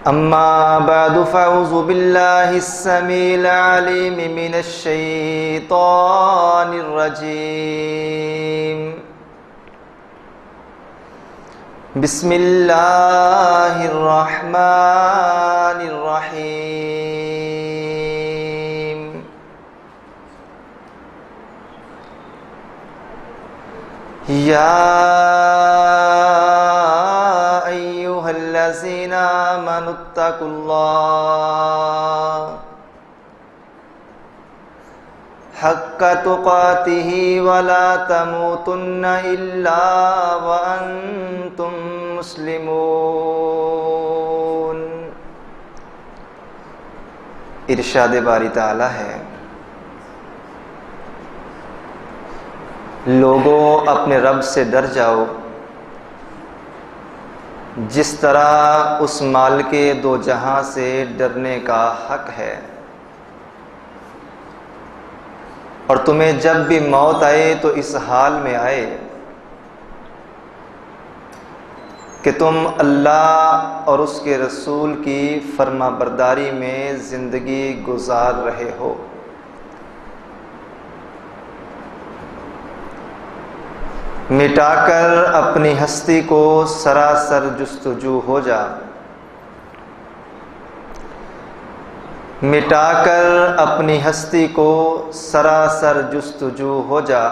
أما بعد فأعوذ بالله السميع العليم من الشيطان الرجيم. بسم الله الرحمن الرحيم. يا أيها الذين آمنوا اتقوا الله حق تقاته ولا تموتن إلا وأنتم مسلمون. ارشاد باری تعالی ہے، لوگوں اپنے رب سے ڈر جاؤ جس طرح اس مالک دو جہاں سے ڈرنے کا حق ہے، اور تمہیں جب بھی موت آئے تو اس حال میں آئے کہ تم اللہ اور اس کے رسول کی فرما برداری میں زندگی گزار رہے ہو. مٹا کر اپنی ہستی کو سراسر جستجو ہو جا، مٹا کر اپنی ہستی کو سراسر جستجو ہو جا.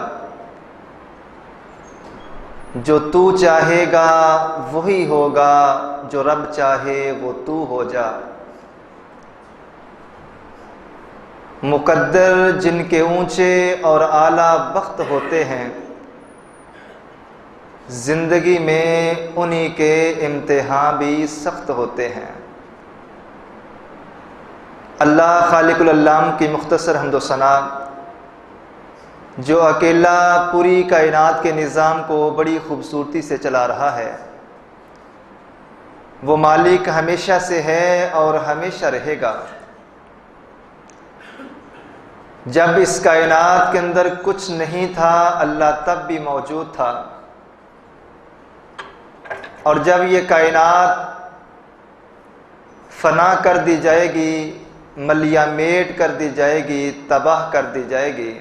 جو تو چاہے گا وہی ہوگا، جو رب چاہے وہ تو ہو جا. مقدر جن کے اونچے اور اعلیٰ بخت ہوتے ہیں، زندگی میں انہی کے امتحان بھی سخت ہوتے ہیں. اللہ خالق العالم کی مختصر حمد و ثنا، جو اکیلا پوری کائنات کے نظام کو بڑی خوبصورتی سے چلا رہا ہے، وہ مالک ہمیشہ سے ہے اور ہمیشہ رہے گا. جب اس کائنات کے اندر کچھ نہیں تھا، اللہ تب بھی موجود تھا، اور جب یہ کائنات فنا کر دی جائے گی، ملیہ میٹ کر دی جائے گی، تباہ کر دی جائے گی،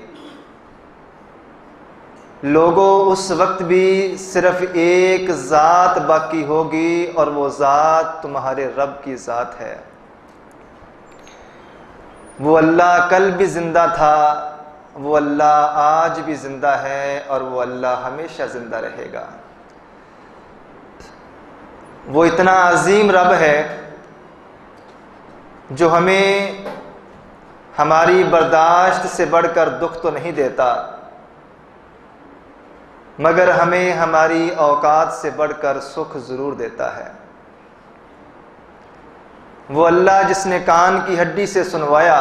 لوگوں اس وقت بھی صرف ایک ذات باقی ہوگی، اور وہ ذات تمہارے رب کی ذات ہے. وہ اللہ کل بھی زندہ تھا، وہ اللہ آج بھی زندہ ہے، اور وہ اللہ ہمیشہ زندہ رہے گا. وہ اتنا عظیم رب ہے جو ہمیں ہماری برداشت سے بڑھ کر دکھ تو نہیں دیتا، مگر ہمیں ہماری اوقات سے بڑھ کر سکھ ضرور دیتا ہے. وہ اللہ جس نے کان کی ہڈی سے سنوایا،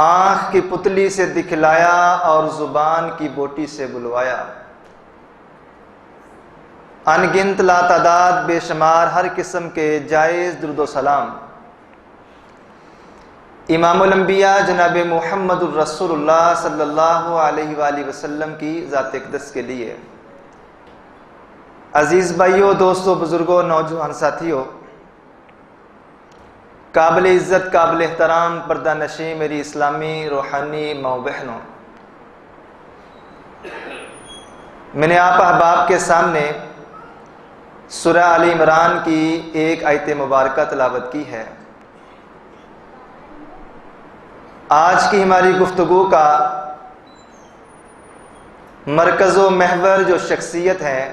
آنکھ کی پتلی سے دکھلایا، اور زبان کی بوٹی سے بلوایا. ان گنت لاتعداد بے شمار ہر قسم کے جائز درود و سلام امام الانبیاء جناب محمد الرسول اللہ صلی اللہ علیہ وآلہ وسلم کی ذات اقدس کے لیے. عزیز بھائیوں، دوستوں، بزرگوں، نوجوان ساتھیوں، قابل عزت، قابل احترام پردہ نشین میری اسلامی روحانی ماؤں بہنوں، میں نے آپ احباب کے سامنے سورہ آل عمران کی ایک آیت مبارکہ تلاوت کی ہے. آج کی ہماری گفتگو کا مرکز و محور جو شخصیت ہے،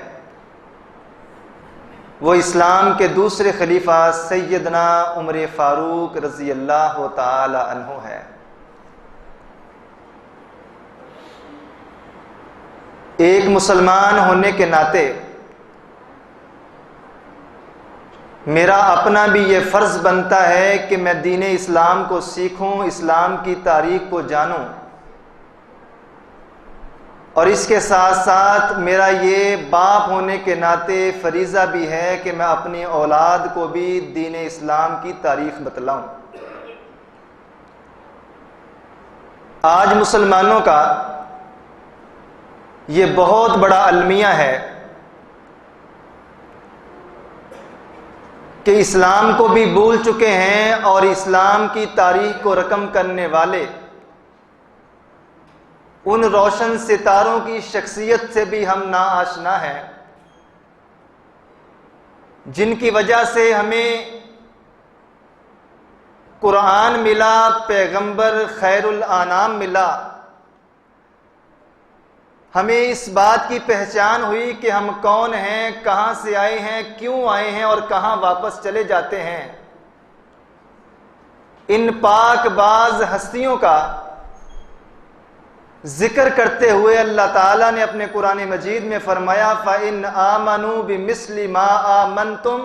وہ اسلام کے دوسرے خلیفہ سیدنا عمر فاروق رضی اللہ تعالی عنہ ہے. ایک مسلمان ہونے کے ناطے میرا اپنا بھی یہ فرض بنتا ہے کہ میں دین اسلام کو سیکھوں، اسلام کی تاریخ کو جانوں، اور اس کے ساتھ ساتھ میرا یہ باپ ہونے کے ناطے فریضہ بھی ہے کہ میں اپنی اولاد کو بھی دین اسلام کی تاریخ بتلاؤں. آج مسلمانوں کا یہ بہت بڑا المیہ ہے کہ اسلام کو بھی بھول چکے ہیں اور اسلام کی تاریخ کو رقم کرنے والے ان روشن ستاروں کی شخصیت سے بھی ہم ناآشنا ہیں، جن کی وجہ سے ہمیں قرآن ملا، پیغمبر خیر الانام ملا، ہمیں اس بات کی پہچان ہوئی کہ ہم کون ہیں، کہاں سے آئے ہیں، کیوں آئے ہیں اور کہاں واپس چلے جاتے ہیں۔ ان پاک باز ہستیوں کا ذکر کرتے ہوئے اللہ تعالیٰ نے اپنے قرآن مجید میں فرمایا فَإِنْ آمَنُوا بِمِثْلِ مَا آمَنْتُمْ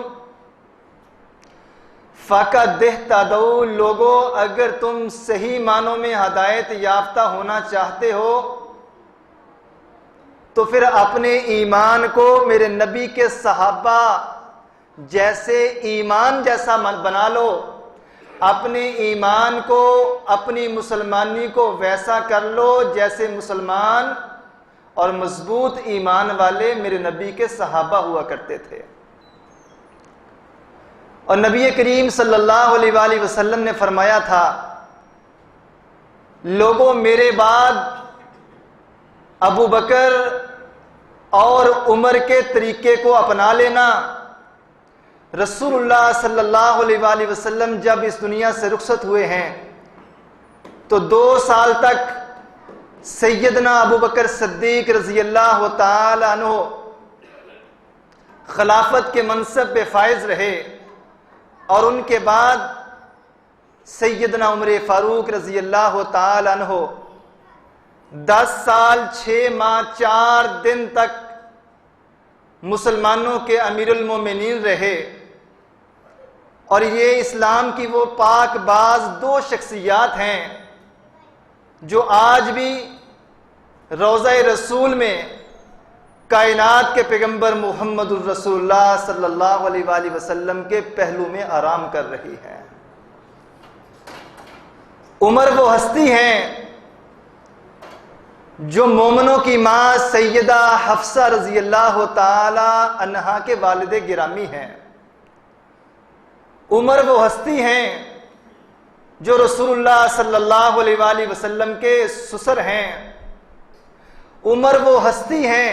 فَقَدِ اهْتَدَوْا، لوگو اگر تم صحیح معنوں میں ہدایت یافتہ ہونا چاہتے ہو تو پھر اپنے ایمان کو میرے نبی کے صحابہ جیسے ایمان جیسا بنا لو، اپنے ایمان کو، اپنی مسلمانی کو ویسا کر لو جیسے مسلمان اور مضبوط ایمان والے میرے نبی کے صحابہ ہوا کرتے تھے۔ اور نبی کریم صلی اللہ علیہ وآلہ وسلم نے فرمایا تھا، لوگوں میرے بعد ابو بکر اور عمر کے طریقے کو اپنا لینا۔ رسول اللہ صلی اللہ علیہ وآلہ وسلم جب اس دنیا سے رخصت ہوئے ہیں تو 2 سال تک سیدنا ابو بکر صدیق رضی اللہ تعالی عنہ خلافت کے منصب پہ فائز رہے، اور ان کے بعد سیدنا عمر فاروق رضی اللہ تعالی عنہ 10 سال 6 ماہ 4 دن تک مسلمانوں کے امیر المومنین رہے۔ اور یہ اسلام کی وہ پاک باز 2 شخصیات ہیں جو آج بھی روضہ رسول میں کائنات کے پیغمبر محمد الرسول اللہ صلی اللہ علیہ وآلہ وسلم کے پہلو میں آرام کر رہی ہیں۔ عمر وہ ہستی ہیں جو مومنوں کی ماں سیدہ حفصہ رضی اللہ تعالی عنہا کے والد گرامی ہیں۔ عمر وہ ہستی ہیں جو رسول اللہ صلی اللہ علیہ وآلہ وسلم کے سسر ہیں۔ عمر وہ ہستی ہیں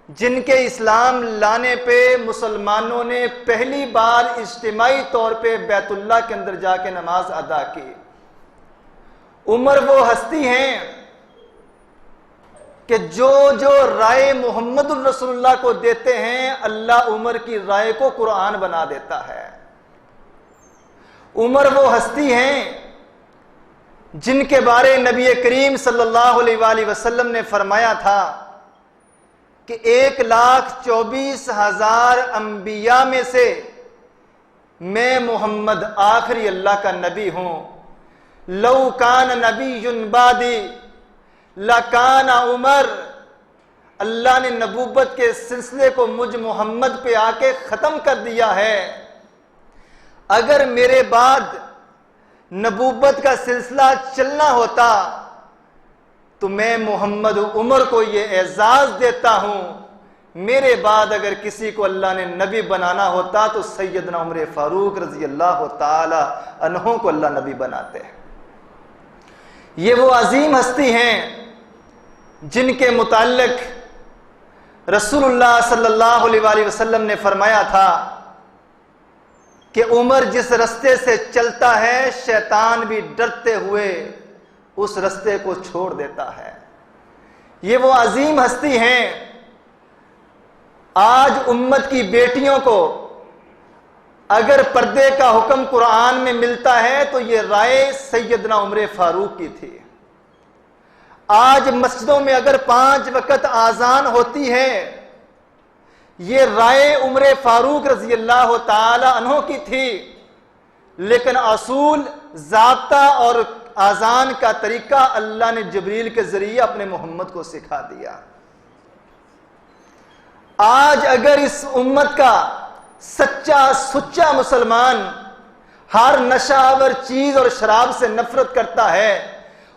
جن کے اسلام لانے پہ مسلمانوں نے پہلی بار اجتماعی طور پہ بیت اللہ کے اندر جا کے نماز ادا کی۔ عمر وہ ہستی ہیں کہ جو رائے محمد الرسول اللہ کو دیتے ہیں، اللہ عمر کی رائے کو قرآن بنا دیتا ہے۔ عمر وہ ہستی ہیں جن کے بارے نبی کریم صلی اللہ علیہ وآلہ وسلم نے فرمایا تھا کہ 1,24,000 انبیاء میں سے میں محمد آخری اللہ کا نبی ہوں۔ لو کان نبی بعدی لکان عمر، اللہ نے نبوت کے سلسلے کو مجھ محمد پہ آ کے ختم کر دیا ہے۔ اگر میرے بعد نبوت کا سلسلہ چلنا ہوتا تو میں محمد عمر کو یہ اعزاز دیتا ہوں، میرے بعد اگر کسی کو اللہ نے نبی بنانا ہوتا تو سیدنا عمر فاروق رضی اللہ تعالی عنہ کو اللہ نبی بناتے ہیں۔ یہ وہ عظیم ہستی ہیں جن کے متعلق رسول اللہ صلی اللہ علیہ وآلہ وسلم نے فرمایا تھا کہ عمر جس رستے سے چلتا ہے شیطان بھی ڈرتے ہوئے اس رستے کو چھوڑ دیتا ہے۔ یہ وہ عظیم ہستی ہیں۔ آج امت کی بیٹیوں کو اگر پردے کا حکم قرآن میں ملتا ہے تو یہ رائے سیدنا عمر فاروق کی تھی۔ آج مسجدوں میں اگر 5 وقت آذان ہوتی ہے یہ رائے عمر فاروق رضی اللہ تعالی عنہ کی تھی، لیکن اصول، ضابطہ اور آذان کا طریقہ اللہ نے جبریل کے ذریعے اپنے محمد کو سکھا دیا۔ آج اگر اس امت کا سچا سچا مسلمان ہر نشہ آور چیز اور شراب سے نفرت کرتا ہے،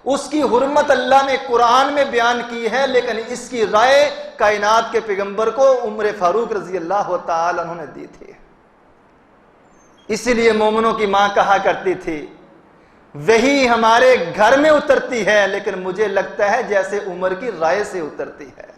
اس کی حرمت اللہ نے قرآن میں بیان کی ہے، لیکن اس کی رائے کائنات کے پیغمبر کو عمر فاروق رضی اللہ تعالی عنہ نے دی تھی۔ اس لیے مومنوں کی ماں کہا کرتی تھی وہی ہمارے گھر میں اترتی ہے لیکن مجھے لگتا ہے جیسے عمر کی رائے سے اترتی ہے۔